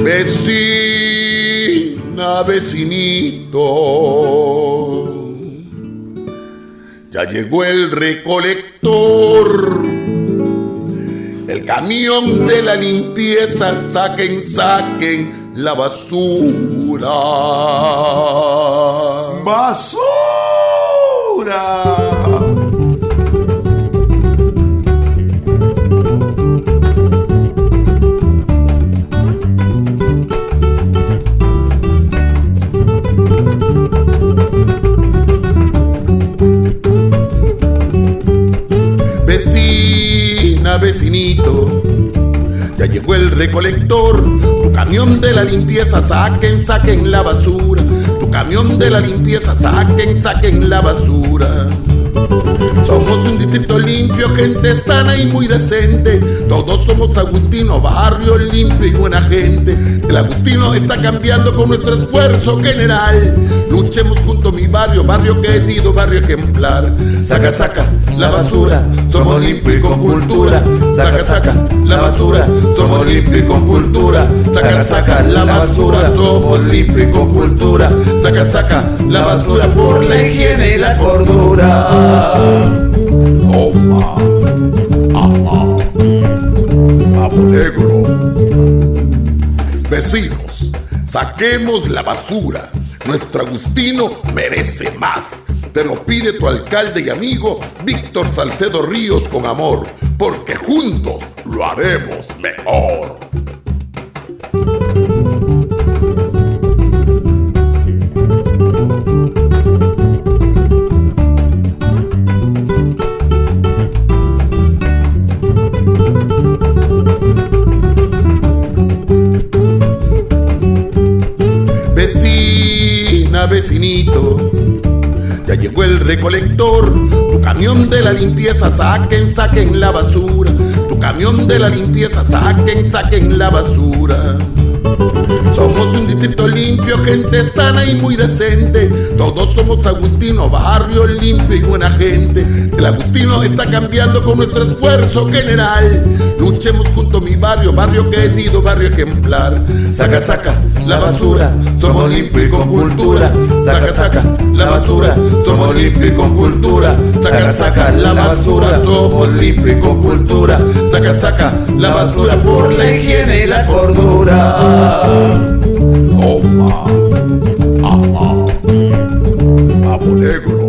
Vecina, vecinito, ya llegó el recolector, el camión de la limpieza. Saquen, saquen la basura. ¡Basura! Vecina, vecinito, ya llegó el recolector, tu camión de la limpieza. Saquen, saquen la basura. Tu camión de la limpieza. Saquen, saquen la basura. Somos un distrito limpio, gente sana y muy decente. Todos somos Agustino, barrio limpio y buena gente. El Agustino está cambiando con nuestro esfuerzo general. Luchemos junto a mi barrio, barrio querido, barrio ejemplar. Saca, saca la basura, somos limpios y con cultura. Saca, saca la basura, somos limpios y con cultura. Saca, saca la basura, somos limpios y con cultura. Saca, saca la basura por la higiene y la cordura. Toma, Pavo negro. Vecinos, saquemos la basura. Nuestro Agustino merece más. Te lo pide tu alcalde y amigo Víctor Salcedo Ríos con amor, porque juntos lo haremos mejor. Vecina, vecinito, ya llegó el recolector, tu camión de la limpieza. Saquen, saquen la basura. Tu camión de la limpieza. Saquen, saquen la basura. Somos un distrito limpio, gente sana y muy decente. Todos somos Agustino, barrio limpio y buena gente. El Agustino está cambiando con nuestro esfuerzo general. Luchemos junto a mi barrio, barrio querido, barrio ejemplar. Saca, saca la basura, somos limpios y con cultura. Saca, saca la basura, somos limpios y con cultura. Saca, saca la basura, somos limpios y con cultura. Saca, saca la basura por la higiene y la cordura. Toma, Pavo negro.